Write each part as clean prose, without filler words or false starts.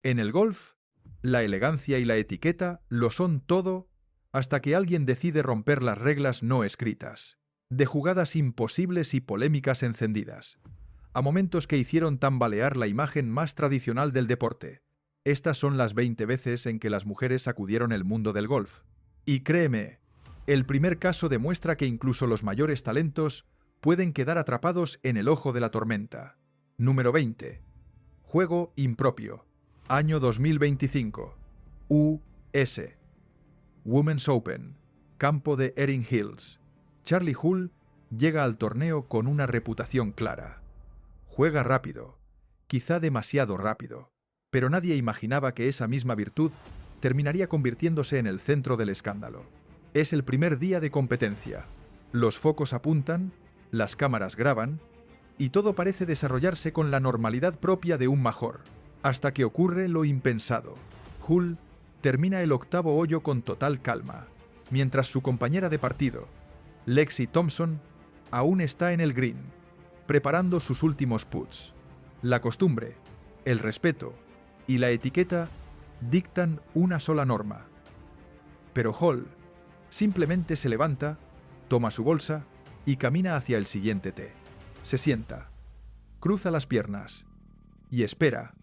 En el golf, la elegancia y la etiqueta lo son todo hasta que alguien decide romper las reglas no escritas, de jugadas imposibles y polémicas encendidas, a momentos que hicieron tambalear la imagen más tradicional del deporte. Estas son las 20 veces en que las mujeres sacudieron el mundo del golf. Y créeme, el primer caso demuestra que incluso los mayores talentos pueden quedar atrapados en el ojo de la tormenta. Número 20. Juego impropio. Año 2025. US. Women's Open. Campo de Erin Hills. Charley Hull llega al torneo con una reputación clara. Juega rápido, quizá demasiado rápido, pero nadie imaginaba que esa misma virtud terminaría convirtiéndose en el centro del escándalo. Es el primer día de competencia. Los focos apuntan, las cámaras graban, y todo parece desarrollarse con la normalidad propia de un major, hasta que ocurre lo impensado. Hull termina el octavo hoyo con total calma, mientras su compañera de partido, Lexi Thompson, aún está en el green, preparando sus últimos putts. La costumbre, el respeto y la etiqueta dictan una sola norma. Pero Hull simplemente se levanta, toma su bolsa y camina hacia el siguiente tee. Se sienta, cruza las piernas y espera,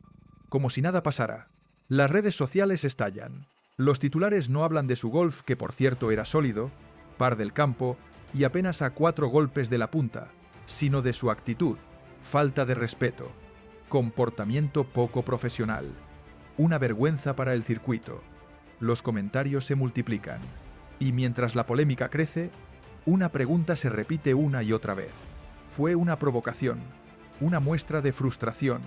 como si nada pasara. Las redes sociales estallan. Los titulares no hablan de su golf, que por cierto era sólido, par del campo y apenas a 4 golpes de la punta, sino de su actitud, falta de respeto, comportamiento poco profesional, una vergüenza para el circuito. Los comentarios se multiplican, y mientras la polémica crece, una pregunta se repite una y otra vez. ¿Fue una provocación, una muestra de frustración,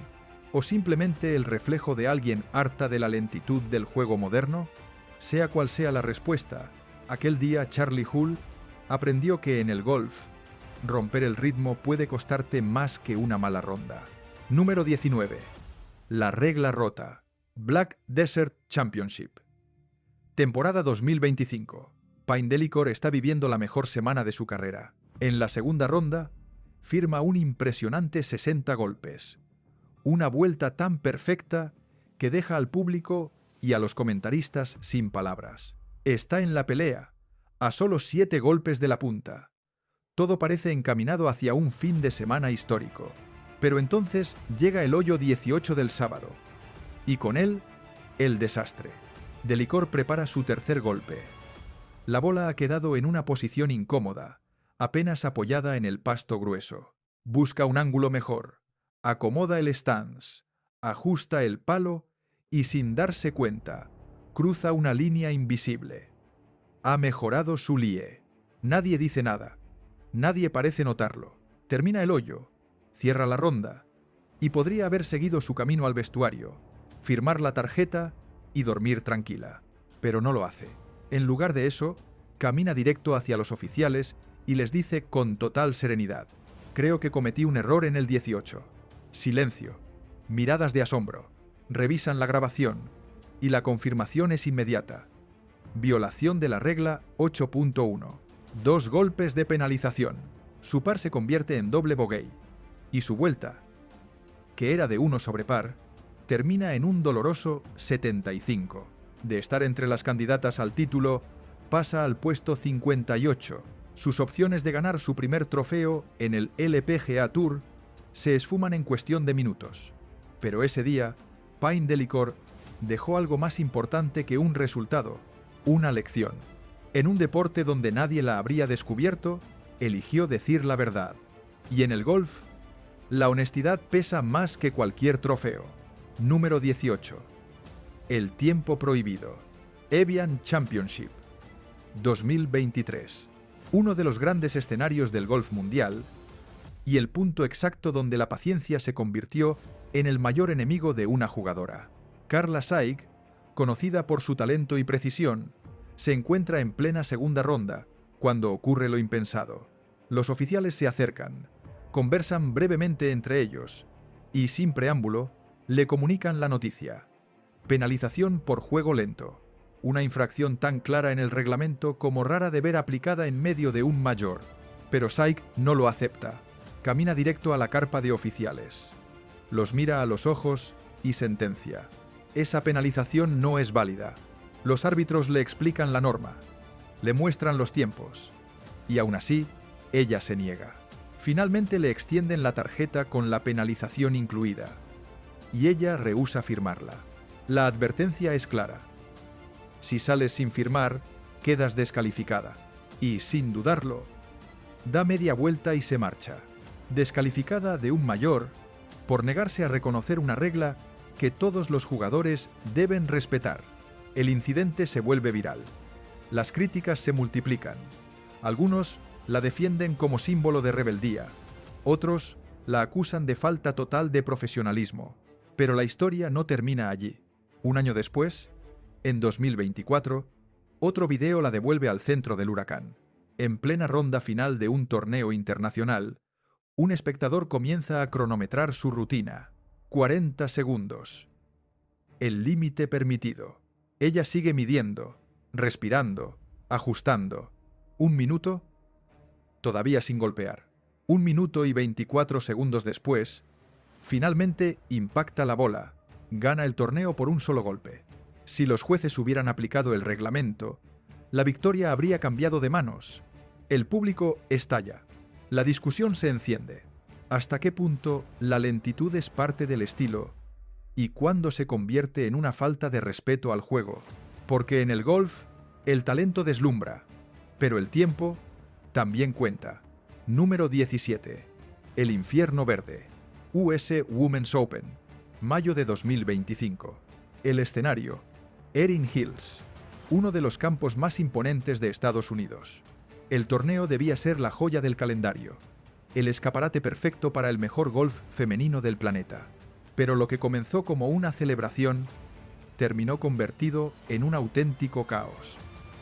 o simplemente el reflejo de alguien harta de la lentitud del juego moderno? Sea cual sea la respuesta, aquel día Charley Hull aprendió que en el golf, romper el ritmo puede costarte más que una mala ronda. Número 19. La regla rota. Black Desert Championship. Temporada 2025. Pine Delicore está viviendo la mejor semana de su carrera. En la segunda ronda, firma un impresionante 60 golpes. Una vuelta tan perfecta que deja al público y a los comentaristas sin palabras. Está en la pelea, a solo 7 golpes de la punta. Todo parece encaminado hacia un fin de semana histórico. Pero entonces llega el hoyo 18 del sábado. Y con él, el desastre. Delicore prepara su tercer golpe. La bola ha quedado en una posición incómoda, apenas apoyada en el pasto grueso. Busca un ángulo mejor, acomoda el stance, ajusta el palo y sin darse cuenta, cruza una línea invisible. Ha mejorado su lie. Nadie dice nada. Nadie parece notarlo. Termina el hoyo, cierra la ronda y podría haber seguido su camino al vestuario, firmar la tarjeta y dormir tranquila. Pero no lo hace. En lugar de eso, camina directo hacia los oficiales y les dice con total serenidad: creo que cometí un error en el 18. Silencio. Miradas de asombro. Revisan la grabación y la confirmación es inmediata. Violación de la regla 8.1. 2 golpes de penalización. Su par se convierte en doble bogey y su vuelta, que era de 1 sobre par, termina en un doloroso 75. De estar entre las candidatas al título, pasa al puesto 58. Sus opciones de ganar su primer trofeo en el LPGA Tour se esfuman en cuestión de minutos. Pero ese día, Pine Delicore dejó algo más importante que un resultado, una lección. En un deporte donde nadie la habría descubierto, eligió decir la verdad. Y en el golf, la honestidad pesa más que cualquier trofeo. Número 18. El tiempo prohibido. Evian Championship 2023. Uno de los grandes escenarios del golf mundial y el punto exacto donde la paciencia se convirtió en el mayor enemigo de una jugadora. Carla Saig, conocida por su talento y precisión, se encuentra en plena segunda ronda cuando ocurre lo impensado. Los oficiales se acercan, conversan brevemente entre ellos y, sin preámbulo, le comunican la noticia. Penalización por juego lento. Una infracción tan clara en el reglamento como rara de ver aplicada en medio de un major. Pero Saig no lo acepta. Camina directo a la carpa de oficiales. Los mira a los ojos y sentencia: Esa penalización no es válida. Los árbitros le explican la norma, le muestran los tiempos, y aún así, ella se niega. Finalmente le extienden la tarjeta con la penalización incluida, y ella rehúsa firmarla. La advertencia es clara. Si sales sin firmar, quedas descalificada. Y, sin dudarlo, da media vuelta y se marcha, descalificada de un mayor por negarse a reconocer una regla que todos los jugadores deben respetar. El incidente se vuelve viral. Las críticas se multiplican. Algunos la defienden como símbolo de rebeldía. Otros la acusan de falta total de profesionalismo. Pero la historia no termina allí. Un año después, en 2024, otro video la devuelve al centro del huracán. En plena ronda final de un torneo internacional, un espectador comienza a cronometrar su rutina. 40 segundos. El límite permitido. Ella sigue midiendo, respirando, ajustando. 1 minuto, todavía sin golpear. 1 minuto y 24 segundos después, finalmente impacta la bola. Gana el torneo por un solo golpe. Si los jueces hubieran aplicado el reglamento, la victoria habría cambiado de manos. El público estalla. La discusión se enciende. ¿Hasta qué punto la lentitud es parte del estilo? ¿Y cuándo se convierte en una falta de respeto al juego? Porque en el golf, el talento deslumbra, pero el tiempo también cuenta. Número 17. El infierno verde. US Women's Open. Mayo de 2025. El escenario. Erin Hills, uno de los campos más imponentes de Estados Unidos. El torneo debía ser la joya del calendario, el escaparate perfecto para el mejor golf femenino del planeta. Pero lo que comenzó como una celebración terminó convertido en un auténtico caos.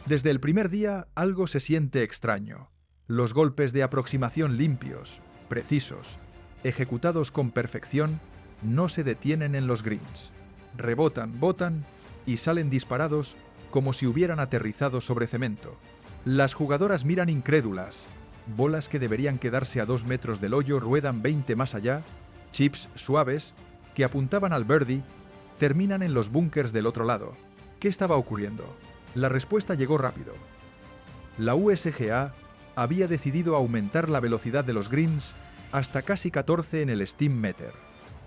Desde el primer día algo se siente extraño. Los golpes de aproximación limpios, precisos, ejecutados con perfección, no se detienen en los greens. Rebotan, botan y salen disparados como si hubieran aterrizado sobre cemento. Las jugadoras miran incrédulas. Bolas que deberían quedarse a 2 metros del hoyo ruedan 20 más allá. Chips suaves que apuntaban al birdie terminan en los búnkers del otro lado. ¿Qué estaba ocurriendo? La respuesta llegó rápido. La USGA había decidido aumentar la velocidad de los greens hasta casi 14 en el Steam Meter.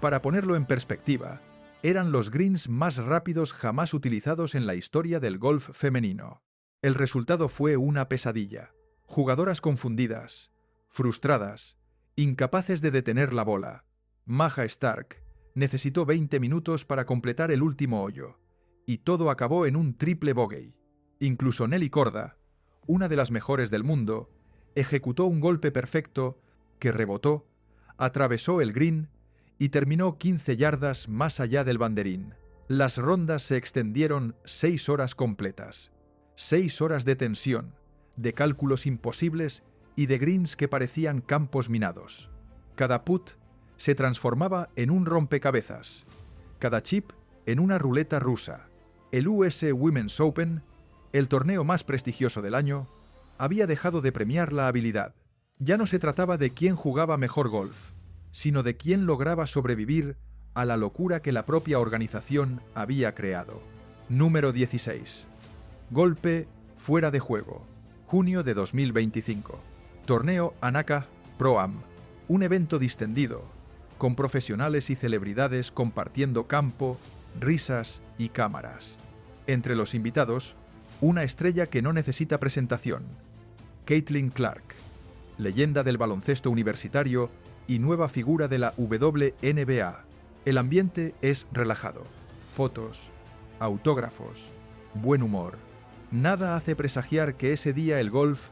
Para ponerlo en perspectiva, eran los greens más rápidos jamás utilizados en la historia del golf femenino. El resultado fue una pesadilla. Jugadoras confundidas, frustradas, incapaces de detener la bola. Maja Stark necesitó 20 minutos para completar el último hoyo, y todo acabó en un triple bogey. Incluso Nelly Korda, una de las mejores del mundo, ejecutó un golpe perfecto que rebotó, atravesó el green y terminó 15 yardas más allá del banderín. Las rondas se extendieron 6 horas completas. 6 horas de tensión, de cálculos imposibles y de greens que parecían campos minados. Cada putt se transformaba en un rompecabezas. Cada chip en una ruleta rusa. El US Women's Open, el torneo más prestigioso del año, había dejado de premiar la habilidad. Ya no se trataba de quién jugaba mejor golf, sino de quién lograba sobrevivir a la locura que la propia organización había creado. Número 16. Golpe fuera de juego. Junio de 2025. Torneo Anaka Pro-Am. Un evento distendido, con profesionales y celebridades compartiendo campo, risas y cámaras. Entre los invitados, una estrella que no necesita presentación. Caitlin Clark, leyenda del baloncesto universitario y nueva figura de la WNBA. El ambiente es relajado. Fotos, autógrafos, buen humor. Nada hace presagiar que ese día el golf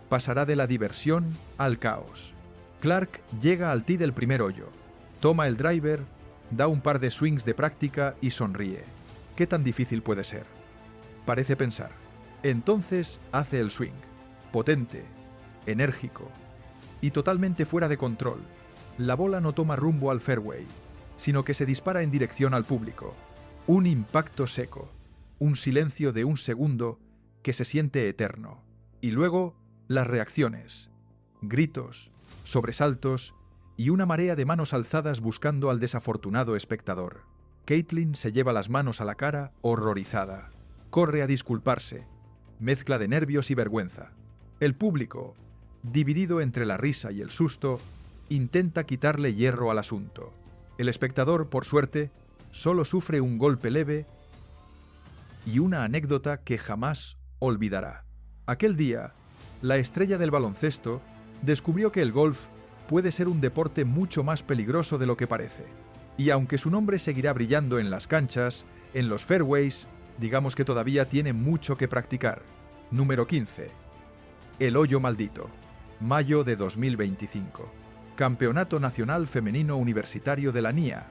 pasará de la diversión al caos. Clark llega al tee del primer hoyo, toma el driver, da un par de swings de práctica y sonríe. ¿Qué tan difícil puede ser? Parece pensar. Entonces hace el swing, potente, enérgico y totalmente fuera de control. La bola no toma rumbo al fairway, sino que se dispara en dirección al público. Un impacto seco, un silencio de un segundo que se siente eterno. Y luego, las reacciones, gritos, sobresaltos y una marea de manos alzadas buscando al desafortunado espectador. Caitlin se lleva las manos a la cara, horrorizada. Corre a disculparse. Mezcla de nervios y vergüenza. El público, dividido entre la risa y el susto, intenta quitarle hierro al asunto. El espectador, por suerte, solo sufre un golpe leve y una anécdota que jamás olvidará. Aquel día, la estrella del baloncesto descubrió que el golf puede ser un deporte mucho más peligroso de lo que parece. Y aunque su nombre seguirá brillando en las canchas, en los fairways, digamos que todavía tiene mucho que practicar. Número 15. El hoyo maldito. Mayo de 2025. Campeonato Nacional Femenino Universitario de la NIA,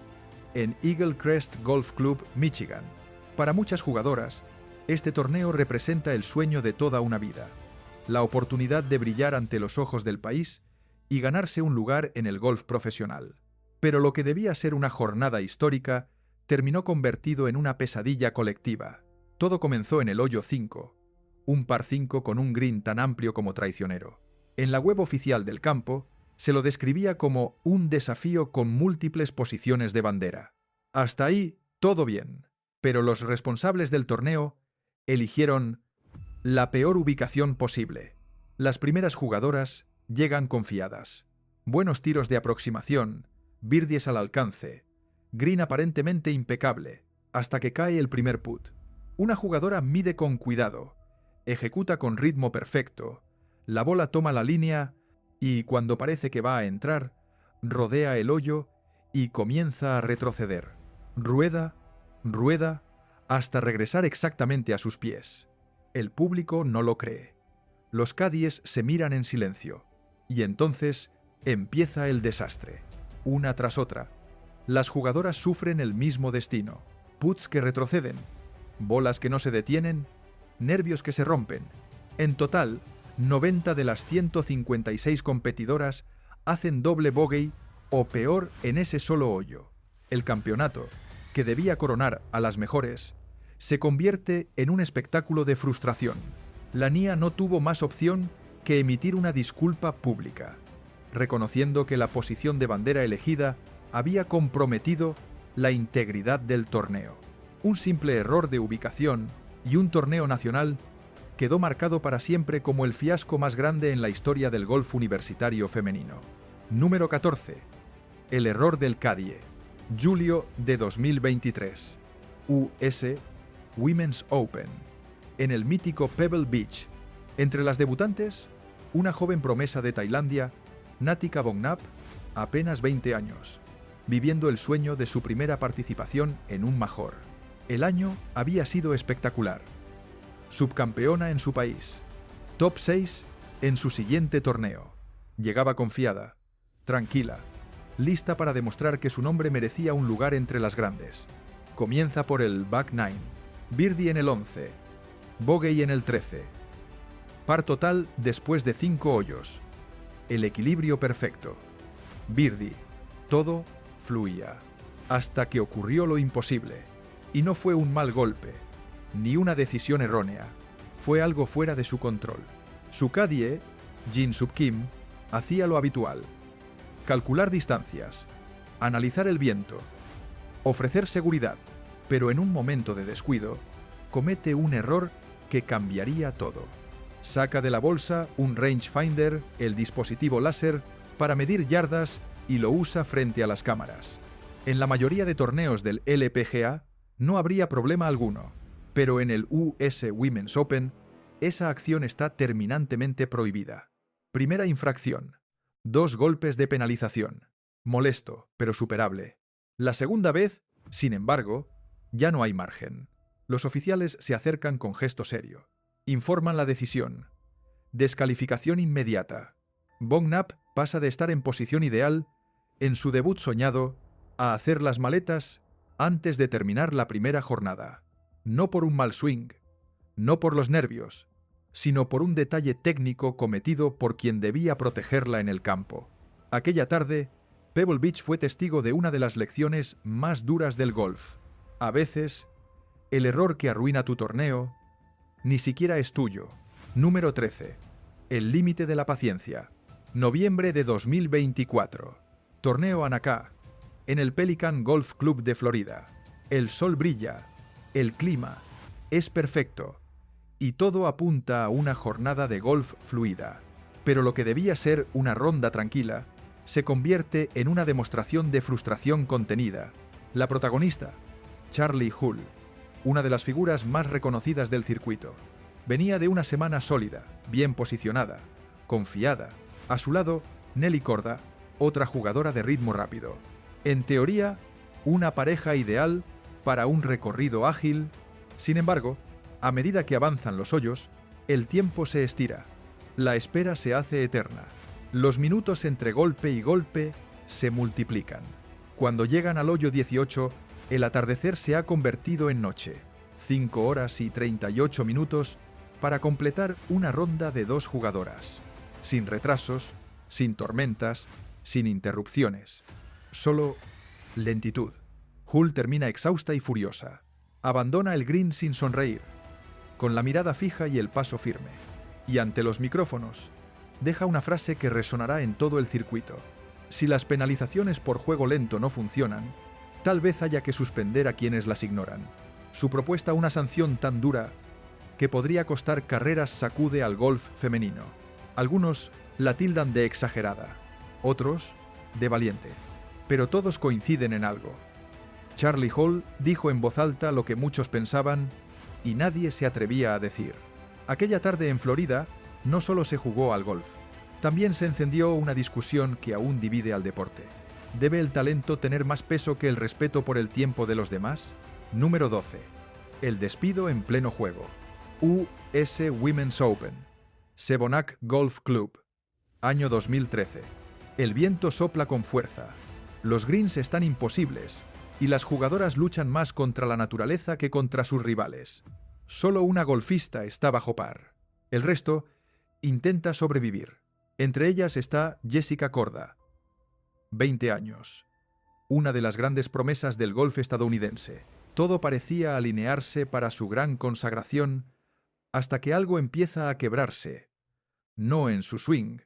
en Eagle Crest Golf Club, Michigan. Para muchas jugadoras, este torneo representa el sueño de toda una vida. La oportunidad de brillar ante los ojos del país y ganarse un lugar en el golf profesional. Pero lo que debía ser una jornada histórica terminó convertido en una pesadilla colectiva. Todo comenzó en el hoyo 5, un par 5 con un green tan amplio como traicionero. En la web oficial del campo se lo describía como un desafío con múltiples posiciones de bandera. Hasta ahí, todo bien, pero los responsables del torneo eligieron la peor ubicación posible. Las primeras jugadoras llegan confiadas. Buenos tiros de aproximación, birdies al alcance, green aparentemente impecable, hasta que cae el primer putt. Una jugadora mide con cuidado, ejecuta con ritmo perfecto, la bola toma la línea y, cuando parece que va a entrar, rodea el hoyo y comienza a retroceder. Rueda, rueda, hasta regresar exactamente a sus pies. El público no lo cree. Los caddies se miran en silencio. Y entonces empieza el desastre. Una tras otra. Las jugadoras sufren el mismo destino. Putts que retroceden, bolas que no se detienen, nervios que se rompen. En total, 90 de las 156 competidoras hacen doble bogey o peor en ese solo hoyo. El campeonato, que debía coronar a las mejores, se convierte en un espectáculo de frustración. La NIA no tuvo más opción que emitir una disculpa pública, reconociendo que la posición de bandera elegida había comprometido la integridad del torneo. Un simple error de ubicación y un torneo nacional quedó marcado para siempre como el fiasco más grande en la historia del golf universitario femenino. Número 14. El error del cadie. Julio de 2023. US Women's Open. En el mítico Pebble Beach. Entre las debutantes, una joven promesa de Tailandia, Natika Bongnap, apenas 20 años, viviendo el sueño de su primera participación en un major. El año había sido espectacular. Subcampeona en su país. Top 6 en su siguiente torneo. Llegaba confiada, tranquila, lista para demostrar que su nombre merecía un lugar entre las grandes. Comienza por el back 9, birdie en el 11, bogey en el 13. Par total después de 5 hoyos. El equilibrio perfecto. Birdie. Todo fluía. Hasta que ocurrió lo imposible. Y no fue un mal golpe, ni una decisión errónea. Fue algo fuera de su control. Su cadie, Jin Sub Kim, hacía lo habitual. Calcular distancias, analizar el viento, ofrecer seguridad, pero en un momento de descuido, comete un error que cambiaría todo. Saca de la bolsa un rangefinder, el dispositivo láser, para medir yardas y lo usa frente a las cámaras. En la mayoría de torneos del LPGA no habría problema alguno, pero en el US Women's Open esa acción está terminantemente prohibida. Primera infracción. 2 golpes de penalización. Molesto, pero superable. La segunda vez, sin embargo, ya no hay margen. Los oficiales se acercan con gesto serio. Informan la decisión. Descalificación inmediata. Bongnap pasa de estar en posición ideal, en su debut soñado, a hacer las maletas antes de terminar la primera jornada. No por un mal swing, no por los nervios, sino por un detalle técnico cometido por quien debía protegerla en el campo. Aquella tarde, Pebble Beach fue testigo de una de las lecciones más duras del golf. A veces, el error que arruina tu torneo ni siquiera es tuyo. Número 13. El límite de la paciencia. Noviembre de 2024. Torneo Anacá, en el Pelican Golf Club de Florida. El sol brilla, el clima es perfecto y todo apunta a una jornada de golf fluida. Pero lo que debía ser una ronda tranquila se convierte en una demostración de frustración contenida. La protagonista, Charley Hull, una de las figuras más reconocidas del circuito, venía de una semana sólida, bien posicionada, confiada. A su lado, Nelly Korda, otra jugadora de ritmo rápido. En teoría, una pareja ideal para un recorrido ágil. Sin embargo, a medida que avanzan los hoyos, el tiempo se estira. La espera se hace eterna. Los minutos entre golpe y golpe se multiplican. Cuando llegan al hoyo 18, el atardecer se ha convertido en noche. 5 horas y 38 minutos para completar una ronda de 2 jugadoras. Sin retrasos, sin tormentas, sin interrupciones. Solo lentitud. Hull termina exhausta y furiosa. Abandona el green sin sonreír, con la mirada fija y el paso firme. Y ante los micrófonos, deja una frase que resonará en todo el circuito. Si las penalizaciones por juego lento no funcionan, tal vez haya que suspender a quienes las ignoran. Su propuesta, una sanción tan dura que podría costar carreras, sacude al golf femenino. Algunos la tildan de exagerada, otros de valiente. Pero todos coinciden en algo. Charley Hull dijo en voz alta lo que muchos pensaban y nadie se atrevía a decir. Aquella tarde en Florida no solo se jugó al golf, también se encendió una discusión que aún divide al deporte. ¿Debe el talento tener más peso que el respeto por el tiempo de los demás? Número 12. El despido en pleno juego. US Women's Open. Sevonac Golf Club. Año 2013. El viento sopla con fuerza. Los greens están imposibles y las jugadoras luchan más contra la naturaleza que contra sus rivales. Solo una golfista está bajo par. El resto intenta sobrevivir. Entre ellas está Jessica Korda, 20 años, una de las grandes promesas del golf estadounidense. Todo parecía alinearse para su gran consagración hasta que algo empieza a quebrarse, no en su swing,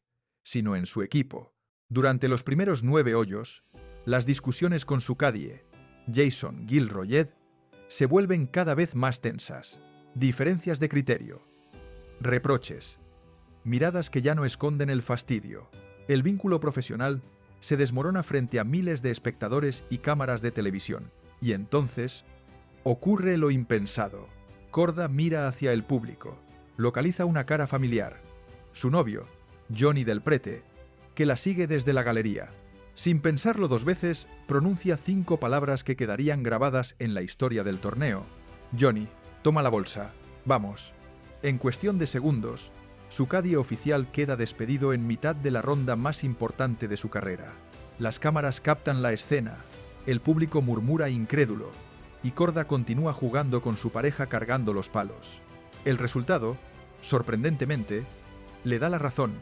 sino en su equipo. Durante los primeros 9 hoyos, las discusiones con su cadie, Jason Gilroyed, se vuelven cada vez más tensas. Diferencias de criterio, reproches, miradas que ya no esconden el fastidio. El vínculo profesional se desmorona frente a miles de espectadores y cámaras de televisión. Y entonces ocurre lo impensado. Korda mira hacia el público, localiza una cara familiar, su novio, Johnny Del Prete, que la sigue desde la galería. Sin pensarlo 2 veces, pronuncia 5 palabras que quedarían grabadas en la historia del torneo. Johnny, toma la bolsa, vamos. En cuestión de segundos, su caddy oficial queda despedido en mitad de la ronda más importante de su carrera. Las cámaras captan la escena, el público murmura incrédulo, y Korda continúa jugando con su pareja cargando los palos. El resultado, sorprendentemente, le da la razón.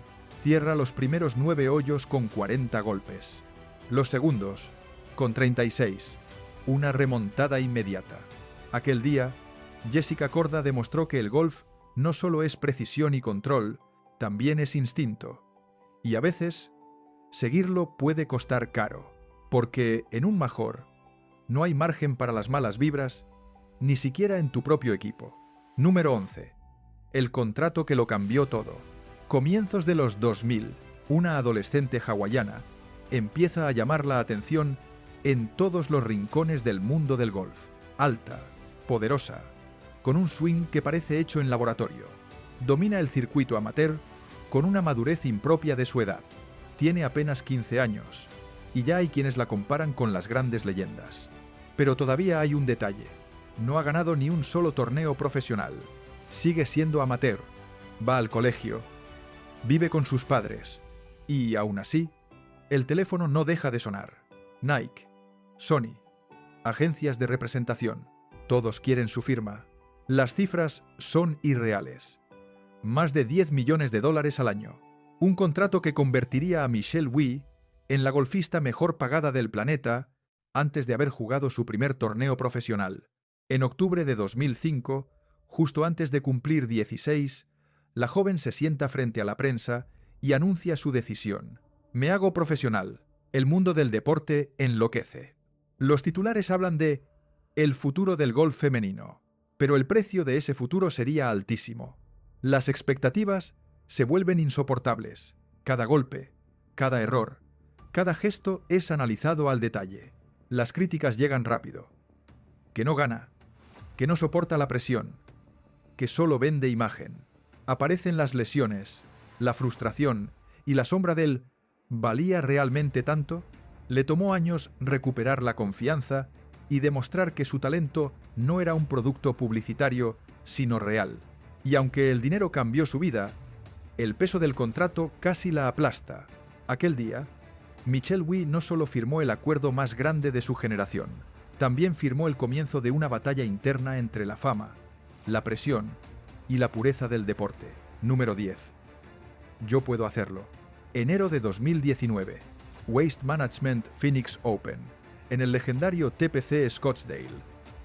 Cierra los primeros 9 hoyos con 40 golpes. Los segundos, con 36. Una remontada inmediata. Aquel día, Jessica Korda demostró que el golf no solo es precisión y control, también es instinto. Y a veces, seguirlo puede costar caro, porque en un major no hay margen para las malas vibras, ni siquiera en tu propio equipo. Número 11. El contrato que lo cambió todo. Comienzos de los 2000, una adolescente hawaiana empieza a llamar la atención en todos los rincones del mundo del golf. Alta, poderosa, con un swing que parece hecho en laboratorio. Domina el circuito amateur con una madurez impropia de su edad. Tiene apenas 15 años y ya hay quienes la comparan con las grandes leyendas. Pero todavía hay un detalle. No ha ganado ni un solo torneo profesional. Sigue siendo amateur. Va al colegio. Vive con sus padres. Y, aún así, el teléfono no deja de sonar. Nike, Sony, agencias de representación. Todos quieren su firma. Las cifras son irreales. Más de $10 millones al año. Un contrato que convertiría a Michelle Wie en la golfista mejor pagada del planeta antes de haber jugado su primer torneo profesional. En octubre de 2005, justo antes de cumplir 16, la joven se sienta frente a la prensa y anuncia su decisión. Me hago profesional. El mundo del deporte enloquece. Los titulares hablan de El futuro del golf femenino. Pero el precio de ese futuro sería altísimo. Las expectativas se vuelven insoportables. Cada golpe, cada error, cada gesto es analizado al detalle. Las críticas llegan rápido. Que no gana, que no soporta la presión, que solo vende imagen. Aparecen las lesiones, la frustración y la sombra del ¿valía realmente tanto? Le tomó años recuperar la confianza y demostrar que su talento no era un producto publicitario, sino real. Y aunque el dinero cambió su vida, el peso del contrato casi la aplasta. Aquel día, Michelle Wie no solo firmó el acuerdo más grande de su generación, también firmó el comienzo de una batalla interna entre la fama, la presión y la pureza del deporte. Número 10. Yo puedo hacerlo. Enero de 2019. Waste Management Phoenix Open. En el legendario TPC Scottsdale.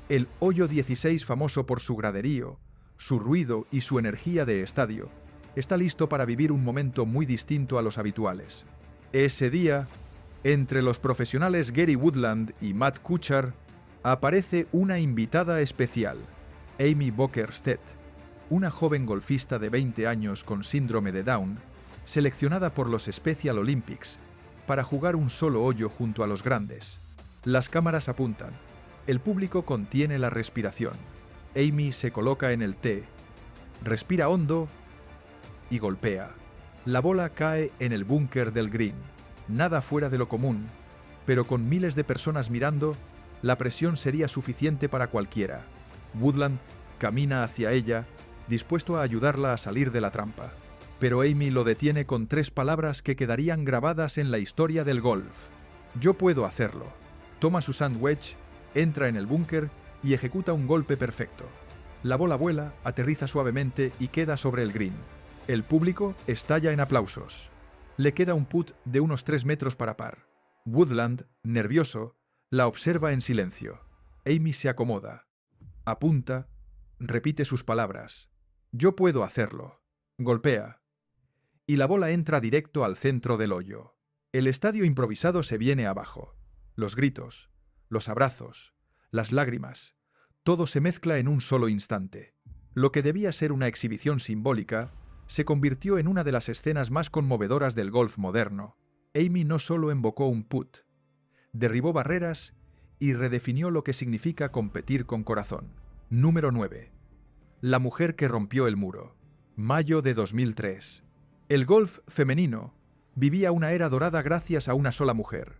El hoyo 16, famoso por su graderío, su ruido y su energía de estadio, está listo para vivir un momento muy distinto a los habituales. Ese día, entre los profesionales Gary Woodland y Matt Kuchar, aparece una invitada especial, Amy Bokerstedt, una joven golfista de 20 años con síndrome de Down, seleccionada por los Special Olympics para jugar un solo hoyo junto a los grandes. Las cámaras apuntan, el público contiene la respiración. Amy se coloca en el tee, respira hondo y golpea. La bola cae en el búnker del green. Nada fuera de lo común, pero con miles de personas mirando, la presión sería suficiente para cualquiera. Woodland camina hacia ella, dispuesto a ayudarla a salir de la trampa. Pero Amy lo detiene con 3 palabras que quedarían grabadas en la historia del golf. Yo puedo hacerlo. Toma su sandwich, entra en el búnker y ejecuta un golpe perfecto. La bola vuela, aterriza suavemente y queda sobre el green. El público estalla en aplausos. Le queda un putt de unos 3 metros para par. Woodland, nervioso, la observa en silencio. Amy se acomoda. Apunta, repite sus palabras. Yo puedo hacerlo. Golpea. Y la bola entra directo al centro del hoyo. El estadio improvisado se viene abajo. Los gritos, los abrazos, las lágrimas, todo se mezcla en un solo instante. Lo que debía ser una exhibición simbólica se convirtió en una de las escenas más conmovedoras del golf moderno. Amy no solo invocó un putt, derribó barreras y redefinió lo que significa competir con corazón. Número 9. La mujer que rompió el muro. Mayo de 2003. El golf femenino vivía una era dorada gracias a una sola mujer,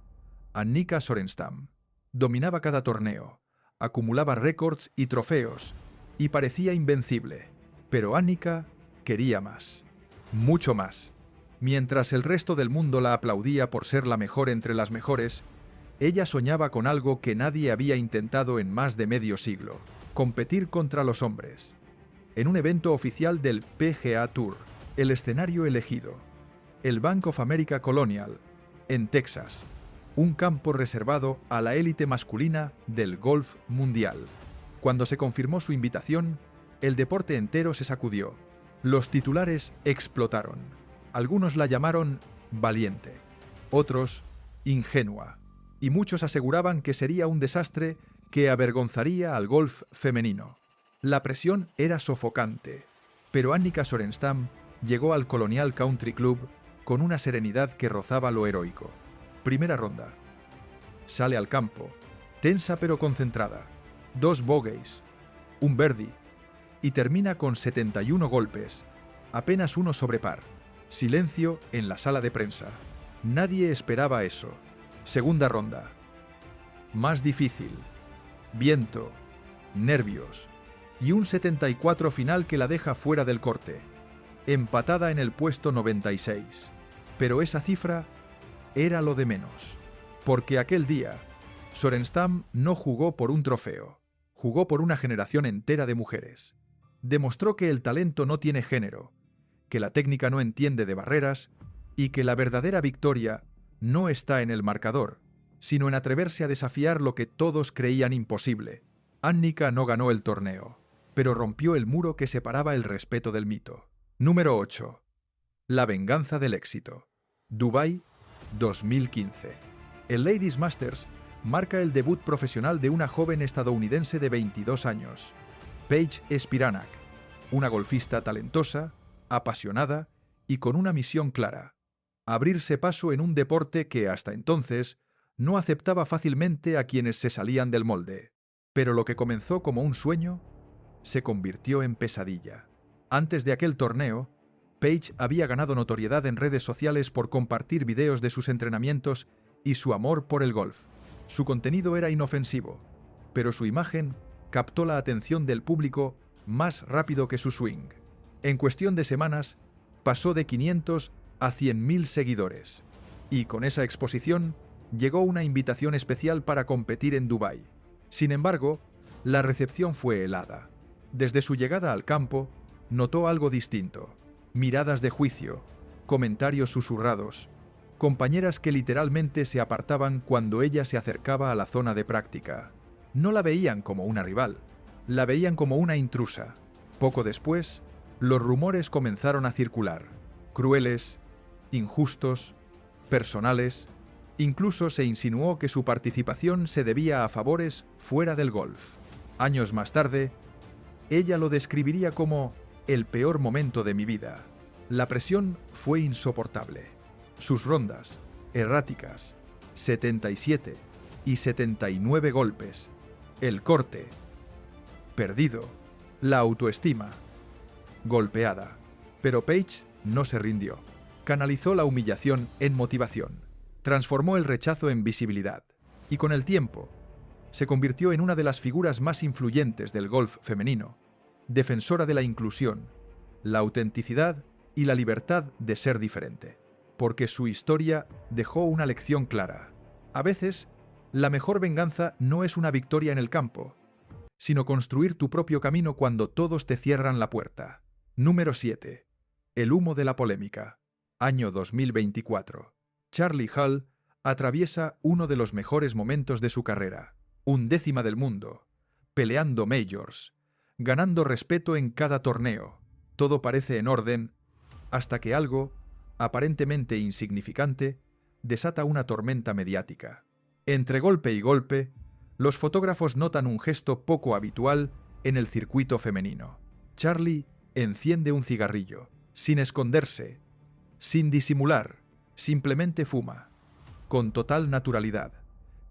Annika Sorenstam. Dominaba cada torneo, acumulaba récords y trofeos, y parecía invencible. Pero Annika quería más, mucho más. Mientras el resto del mundo la aplaudía por ser la mejor entre las mejores, ella soñaba con algo que nadie había intentado en más de medio siglo: competir contra los hombres. En un evento oficial del PGA Tour, el escenario elegido, el Bank of America Colonial, en Texas, un campo reservado a la élite masculina del golf mundial. Cuando se confirmó su invitación, el deporte entero se sacudió. Los titulares explotaron. Algunos la llamaron valiente, otros ingenua, y muchos aseguraban que sería un desastre que avergonzaría al golf femenino. La presión era sofocante, pero Annika Sorenstam llegó al Colonial Country Club con una serenidad que rozaba lo heroico. Primera ronda. Sale al campo, tensa pero concentrada. 2 bogeys, un birdie, y termina con 71 golpes, apenas uno sobre par. Silencio en la sala de prensa. Nadie esperaba eso. Segunda ronda. Más difícil. Viento, nervios y un 74 final que la deja fuera del corte. Empatada en el puesto 96. Pero esa cifra era lo de menos. Porque aquel día, Sorenstam no jugó por un trofeo. Jugó por una generación entera de mujeres. Demostró que el talento no tiene género, que la técnica no entiende de barreras y que la verdadera victoria no está en el marcador, sino en atreverse a desafiar lo que todos creían imposible. Annika no ganó el torneo, pero rompió el muro que separaba el respeto del mito. Número 8. La venganza del éxito. Dubái, 2015. El Ladies Masters marca el debut profesional de una joven estadounidense de 22 años, Paige Spiranak, una golfista talentosa, apasionada y con una misión clara: abrirse paso en un deporte que hasta entonces no aceptaba fácilmente a quienes se salían del molde. Pero lo que comenzó como un sueño se convirtió en pesadilla. Antes de aquel torneo, Paige había ganado notoriedad en redes sociales por compartir videos de sus entrenamientos y su amor por el golf. Su contenido era inofensivo, pero su imagen captó la atención del público más rápido que su swing. En cuestión de semanas, pasó de 500 a 100.000 seguidores. Y con esa exposición, llegó una invitación especial para competir en Dubái. Sin embargo, la recepción fue helada. Desde su llegada al campo, notó algo distinto: miradas de juicio, comentarios susurrados, compañeras que literalmente se apartaban cuando ella se acercaba a la zona de práctica. No la veían como una rival, la veían como una intrusa. Poco después, los rumores comenzaron a circular: crueles, injustos, personales. Incluso se insinuó que su participación se debía a favores fuera del golf. Años más tarde, ella lo describiría como el peor momento de mi vida. La presión fue insoportable. Sus rondas, erráticas, 77 y 79 golpes, el corte, perdido, la autoestima, golpeada. Pero Paige no se rindió. Canalizó la humillación en motivación. Transformó el rechazo en visibilidad. Y con el tiempo, se convirtió en una de las figuras más influyentes del golf femenino, defensora de la inclusión, la autenticidad y la libertad de ser diferente. Porque su historia dejó una lección clara: a veces, la mejor venganza no es una victoria en el campo, sino construir tu propio camino cuando todos te cierran la puerta. Número 7. El humo de la polémica. Año 2024. Charley Hull atraviesa uno de los mejores momentos de su carrera. 1ª del mundo, peleando majors, ganando respeto en cada torneo. Todo parece en orden, hasta que algo, aparentemente insignificante, desata una tormenta mediática. Entre golpe y golpe, los fotógrafos notan un gesto poco habitual en el circuito femenino. Charley enciende un cigarrillo, sin esconderse, sin disimular, simplemente fuma, con total naturalidad,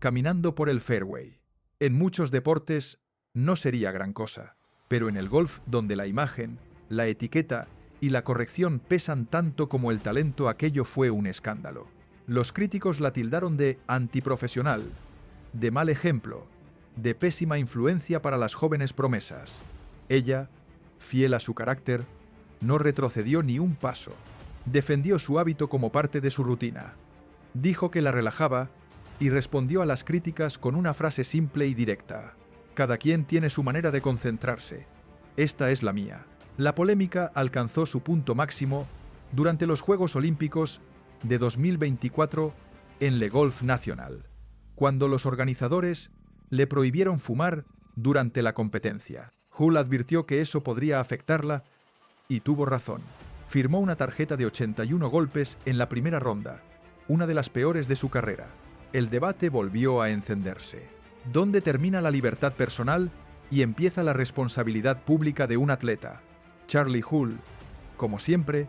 caminando por el fairway. En muchos deportes no sería gran cosa, pero en el golf, donde la imagen, la etiqueta y la corrección pesan tanto como el talento, aquello fue un escándalo. Los críticos la tildaron de antiprofesional, de mal ejemplo, de pésima influencia para las jóvenes promesas. Ella, fiel a su carácter, no retrocedió ni un paso. Defendió su hábito como parte de su rutina. Dijo que la relajaba y respondió a las críticas con una frase simple y directa: cada quien tiene su manera de concentrarse. Esta es la mía. La polémica alcanzó su punto máximo durante los Juegos Olímpicos de 2024 en Le Golf National, cuando los organizadores le prohibieron fumar durante la competencia. Hull advirtió que eso podría afectarla y tuvo razón. Firmó una tarjeta de 81 golpes en la primera ronda, una de las peores de su carrera. El debate volvió a encenderse. ¿Dónde termina la libertad personal y empieza la responsabilidad pública de un atleta? Charley Hull, como siempre,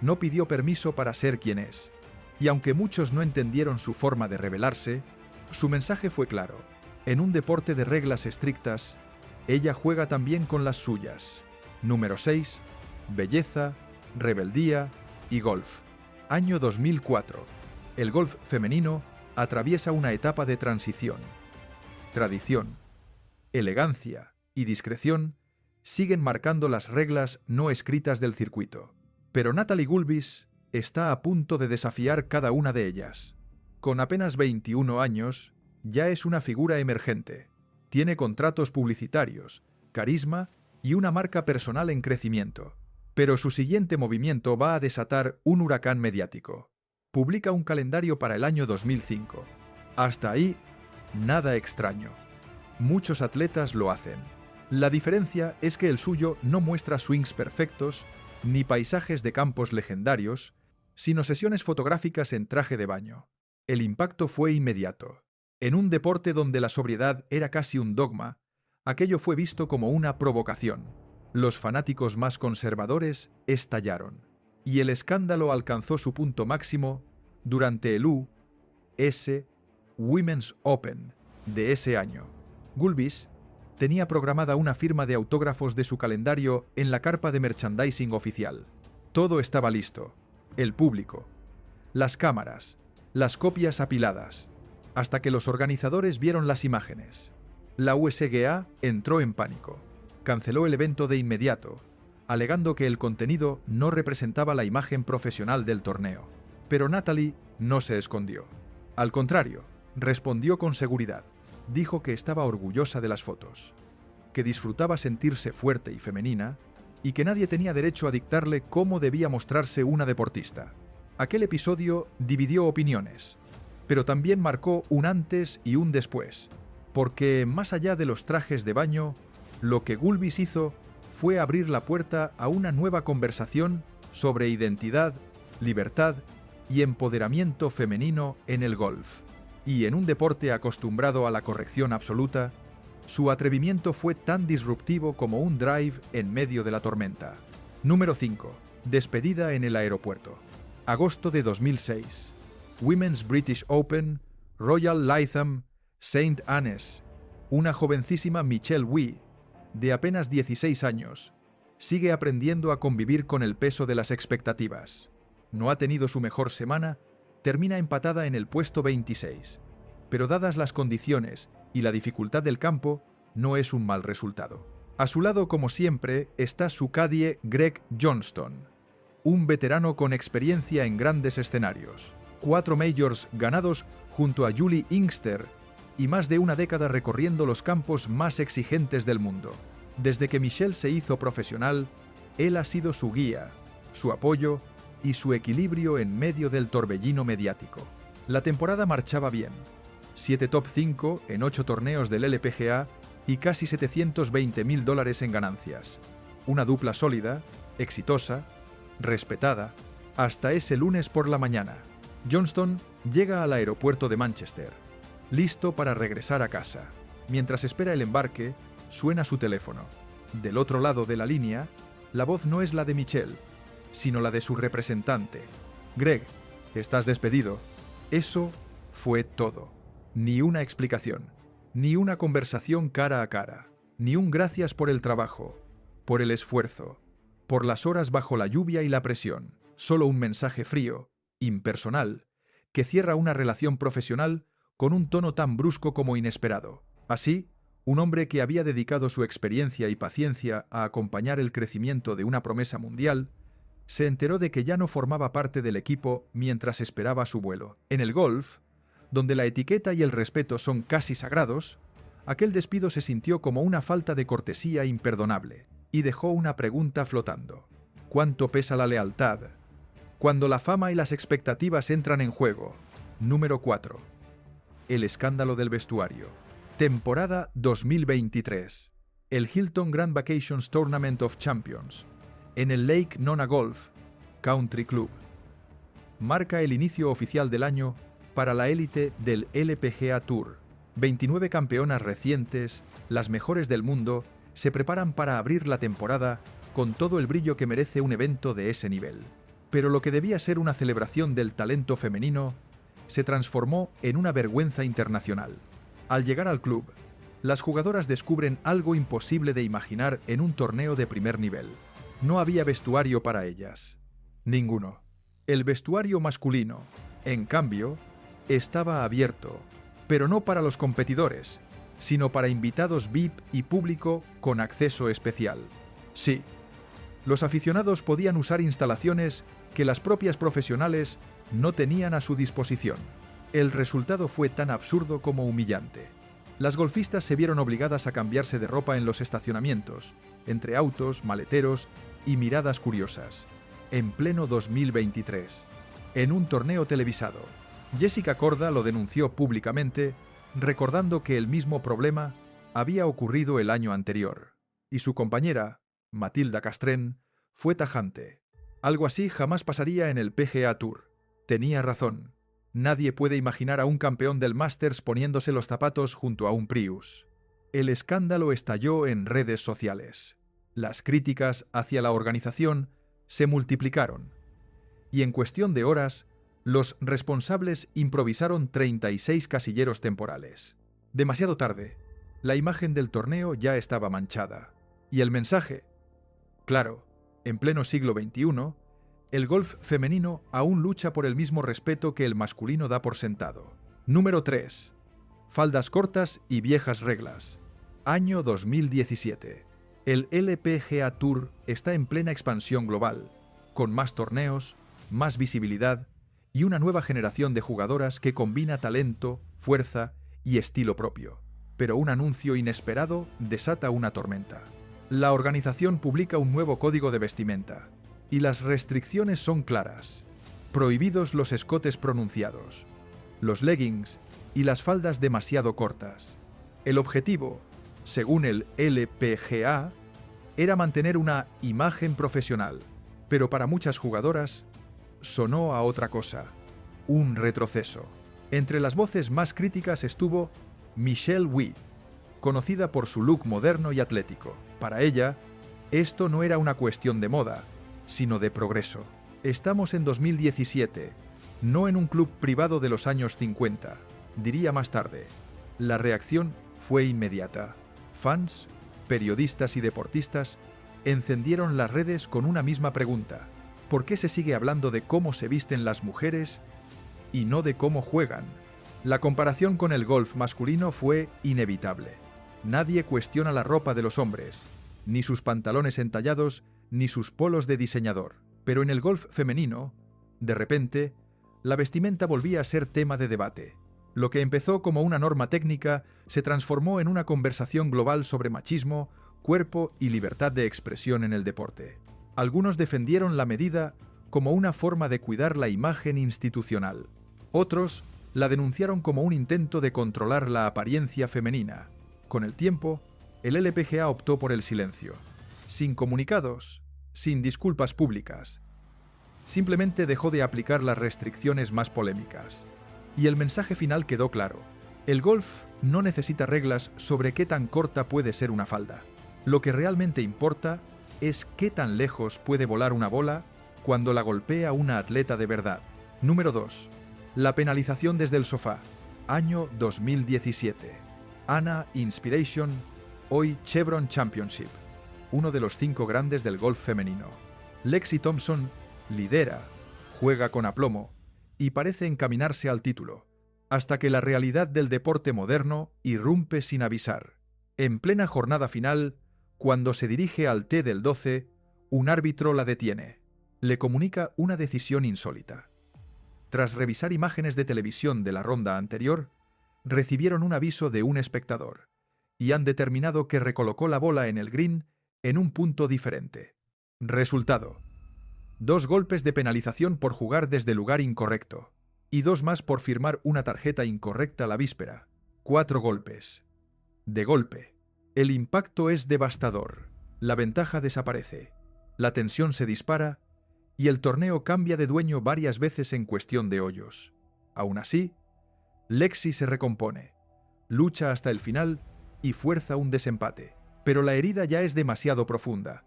no pidió permiso para ser quien es. Y aunque muchos no entendieron su forma de rebelarse, su mensaje fue claro: en un deporte de reglas estrictas, ella juega también con las suyas. Número 6. Belleza, rebeldía y golf. Año 2004. El golf femenino atraviesa una etapa de transición. Tradición, elegancia y discreción siguen marcando las reglas no escritas del circuito. Pero Natalie Gulbis está a punto de desafiar cada una de ellas. Con apenas 21 años, ya es una figura emergente. Tiene contratos publicitarios, carisma y una marca personal en crecimiento. Pero su siguiente movimiento va a desatar un huracán mediático. Publica un calendario para el año 2005. Hasta ahí, nada extraño. Muchos atletas lo hacen. La diferencia es que el suyo no muestra swings perfectos, ni paisajes de campos legendarios, sino sesiones fotográficas en traje de baño. El impacto fue inmediato. En un deporte donde la sobriedad era casi un dogma, aquello fue visto como una provocación. Los fanáticos más conservadores estallaron, y el escándalo alcanzó su punto máximo durante el US Women's Open de ese año. Gulbis tenía programada una firma de autógrafos de su calendario en la carpa de merchandising oficial. Todo estaba listo. El público, las cámaras, las copias apiladas, hasta que los organizadores vieron las imágenes. La USGA entró en pánico. Canceló el evento de inmediato, alegando que el contenido no representaba la imagen profesional del torneo. Pero Natalie no se escondió. Al contrario, respondió con seguridad. Dijo que estaba orgullosa de las fotos, que disfrutaba sentirse fuerte y femenina, y que nadie tenía derecho a dictarle cómo debía mostrarse una deportista. Aquel episodio dividió opiniones, pero también marcó un antes y un después, porque más allá de los trajes de baño, lo que Gulbis hizo fue abrir la puerta a una nueva conversación sobre identidad, libertad y empoderamiento femenino en el golf. Y en un deporte acostumbrado a la corrección absoluta, su atrevimiento fue tan disruptivo como un drive en medio de la tormenta. Número 5. Despedida en el aeropuerto. Agosto de 2006. Women's British Open, Royal Lytham, St. Anne's. Una jovencísima Michelle Wie, de apenas 16 años, sigue aprendiendo a convivir con el peso de las expectativas. No ha tenido su mejor semana, termina empatada en el puesto 26. Pero dadas las condiciones y la dificultad del campo, no es un mal resultado. A su lado, como siempre, está su caddy Greg Johnston, un veterano con experiencia en grandes escenarios. 4 majors ganados junto a Julie Inkster y más de una década recorriendo los campos más exigentes del mundo. Desde que Michelle se hizo profesional, él ha sido su guía, su apoyo y su equilibrio en medio del torbellino mediático. La temporada marchaba bien. 7 top 5 en 8 torneos del LPGA y casi $720.000 en ganancias. Una dupla sólida, exitosa, respetada, hasta ese lunes por la mañana. Johnston llega al aeropuerto de Manchester, listo para regresar a casa. Mientras espera el embarque, suena su teléfono. Del otro lado de la línea, la voz no es la de Michelle, sino la de su representante. Greg, estás despedido. Eso fue todo. Ni una explicación, ni una conversación cara a cara, ni un gracias por el trabajo, por el esfuerzo, por las horas bajo la lluvia y la presión. Solo un mensaje frío, impersonal, que cierra una relación profesional con un tono tan brusco como inesperado. Así, un hombre que había dedicado su experiencia y paciencia a acompañar el crecimiento de una promesa mundial, se enteró de que ya no formaba parte del equipo mientras esperaba su vuelo. En el golf, donde la etiqueta y el respeto son casi sagrados, aquel despido se sintió como una falta de cortesía imperdonable y dejó una pregunta flotando. ¿Cuánto pesa la lealtad cuando la fama y las expectativas entran en juego? Número 4. El escándalo del vestuario. Temporada 2023. El Hilton Grand Vacations Tournament of Champions, en el Lake Nona Golf Country Club, marca el inicio oficial del año para la élite del LPGA Tour. 29 campeonas recientes, las mejores del mundo, se preparan para abrir la temporada con todo el brillo que merece un evento de ese nivel. Pero lo que debía ser una celebración del talento femenino se transformó en una vergüenza internacional. Al llegar al club, las jugadoras descubren algo imposible de imaginar en un torneo de primer nivel. No había vestuario para ellas. Ninguno. El vestuario masculino, en cambio, estaba abierto, pero no para los competidores, sino para invitados VIP y público con acceso especial. Sí, los aficionados podían usar instalaciones que las propias profesionales no tenían a su disposición. El resultado fue tan absurdo como humillante. Las golfistas se vieron obligadas a cambiarse de ropa en los estacionamientos, entre autos, maleteros y miradas curiosas, en pleno 2023, en un torneo televisado. Jessica Korda lo denunció públicamente, recordando que el mismo problema había ocurrido el año anterior, y su compañera, Matilda Castrén, fue tajante. Algo así jamás pasaría en el PGA Tour. Tenía razón. Nadie puede imaginar a un campeón del Masters poniéndose los zapatos junto a un Prius. El escándalo estalló en redes sociales. Las críticas hacia la organización se multiplicaron. Y en cuestión de horas, los responsables improvisaron 36 casilleros temporales. Demasiado tarde, la imagen del torneo ya estaba manchada. ¿Y el mensaje? Claro, en pleno siglo XXI, el golf femenino aún lucha por el mismo respeto que el masculino da por sentado. Número 3. Faldas cortas y viejas reglas. Año 2017. El LPGA Tour está en plena expansión global, con más torneos, más visibilidad y una nueva generación de jugadoras que combina talento, fuerza y estilo propio. Pero un anuncio inesperado desata una tormenta. La organización publica un nuevo código de vestimenta, y las restricciones son claras. Prohibidos los escotes pronunciados, los leggings y las faldas demasiado cortas. El objetivo, según el LPGA, era mantener una imagen profesional, pero para muchas jugadoras sonó a otra cosa, un retroceso. Entre las voces más críticas estuvo Michelle Wie, conocida por su look moderno y atlético. Para ella, esto no era una cuestión de moda, sino de progreso. Estamos en 2017, no en un club privado de los años 50, diría más tarde. La reacción fue inmediata. Fans, periodistas y deportistas encendieron las redes con una misma pregunta: ¿por qué se sigue hablando de cómo se visten las mujeres y no de cómo juegan? La comparación con el golf masculino fue inevitable. Nadie cuestiona la ropa de los hombres, ni sus pantalones entallados, ni sus polos de diseñador. Pero en el golf femenino, de repente, la vestimenta volvía a ser tema de debate. Lo que empezó como una norma técnica se transformó en una conversación global sobre machismo, cuerpo y libertad de expresión en el deporte. Algunos defendieron la medida como una forma de cuidar la imagen institucional. Otros la denunciaron como un intento de controlar la apariencia femenina. Con el tiempo, el LPGA optó por el silencio. Sin comunicados, sin disculpas públicas. Simplemente dejó de aplicar las restricciones más polémicas. Y el mensaje final quedó claro. El golf no necesita reglas sobre qué tan corta puede ser una falda. Lo que realmente importa es qué tan lejos puede volar una bola cuando la golpea una atleta de verdad. Número 2. La penalización desde el sofá. Año 2017. ANA Inspiration, hoy Chevron Championship, uno de los 5 grandes del golf femenino. Lexi Thompson lidera, juega con aplomo y parece encaminarse al título, hasta que la realidad del deporte moderno irrumpe sin avisar. En plena jornada final, cuando se dirige al tee del 12, un árbitro la detiene. Le comunica una decisión insólita. Tras revisar imágenes de televisión de la ronda anterior, recibieron un aviso de un espectador y han determinado que recolocó la bola en el green en un punto diferente. Resultado: 2 golpes de penalización por jugar desde lugar incorrecto y 2 más por firmar una tarjeta incorrecta la víspera. 4 golpes. De golpe. El impacto es devastador. La ventaja desaparece. La tensión se dispara y el torneo cambia de dueño varias veces en cuestión de hoyos. Aún así, Lexi se recompone, lucha hasta el final y fuerza un desempate. Pero la herida ya es demasiado profunda.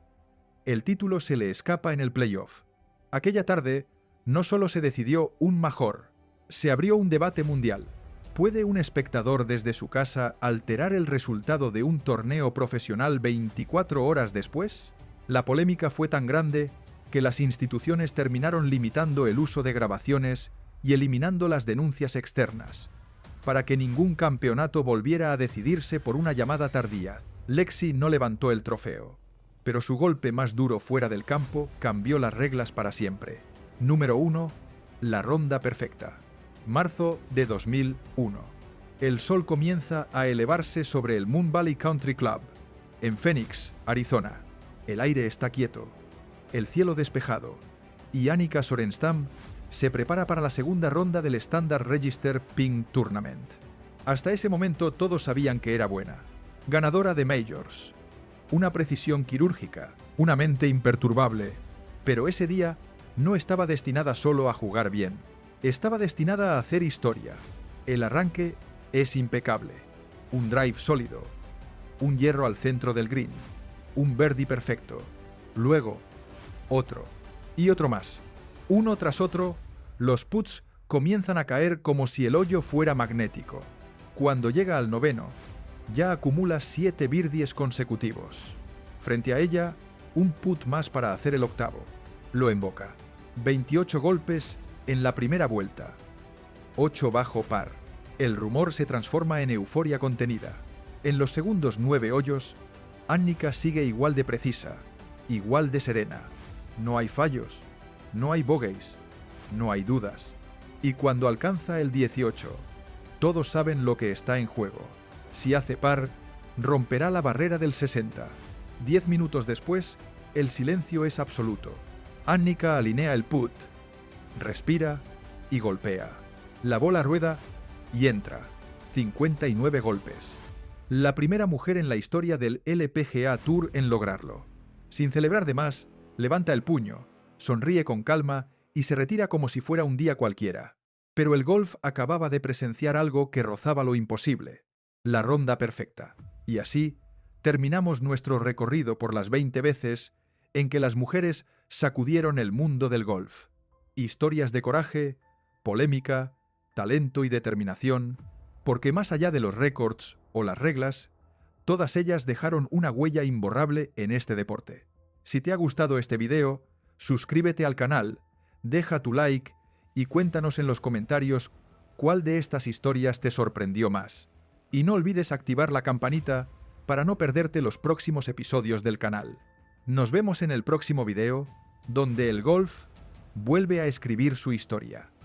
El título se le escapa en el playoff. Aquella tarde, no solo se decidió un major, se abrió un debate mundial. ¿Puede un espectador desde su casa alterar el resultado de un torneo profesional 24 horas después? La polémica fue tan grande que las instituciones terminaron limitando el uso de grabaciones y eliminando las denuncias externas, para que ningún campeonato volviera a decidirse por una llamada tardía. Lexi no levantó el trofeo, pero su golpe más duro fuera del campo cambió las reglas para siempre. Número 1. La ronda perfecta. Marzo de 2001. El sol comienza a elevarse sobre el Moon Valley Country Club, en Phoenix, Arizona. El aire está quieto, el cielo despejado, y Annika Sorenstam se prepara para la segunda ronda del Standard Register Ping Tournament. Hasta ese momento todos sabían que era buena. Ganadora de Majors. Una precisión quirúrgica, una mente imperturbable. Pero ese día no estaba destinada solo a jugar bien. Estaba destinada a hacer historia. El arranque es impecable. Un drive sólido. Un hierro al centro del green. Un birdie perfecto. Luego, otro. Y otro más. Uno tras otro, los putts comienzan a caer como si el hoyo fuera magnético. Cuando llega al noveno, ya acumula 7 birdies consecutivos. Frente a ella, un putt más para hacer el octavo. Lo emboca. 28 golpes en la primera vuelta. 8 bajo par. El rumor se transforma en euforia contenida. En los segundos 9 hoyos, Annika sigue igual de precisa, igual de serena. No hay fallos, no hay bogeys, no hay dudas. Y cuando alcanza el 18, todos saben lo que está en juego. Si hace par, romperá la barrera del 60. 10 minutos después, el silencio es absoluto. Annika alinea el putt, respira y golpea. La bola rueda y entra. 59 golpes. La primera mujer en la historia del LPGA Tour en lograrlo. Sin celebrar de más, levanta el puño, sonríe con calma y se retira como si fuera un día cualquiera. Pero el golf acababa de presenciar algo que rozaba lo imposible. La ronda perfecta. Y así, terminamos nuestro recorrido por las 20 veces en que las mujeres sacudieron el mundo del golf. Historias de coraje, polémica, talento y determinación, porque más allá de los récords o las reglas, todas ellas dejaron una huella imborrable en este deporte. Si te ha gustado este video, suscríbete al canal, deja tu like y cuéntanos en los comentarios cuál de estas historias te sorprendió más. Y no olvides activar la campanita para no perderte los próximos episodios del canal. Nos vemos en el próximo video, donde el golf vuelve a escribir su historia.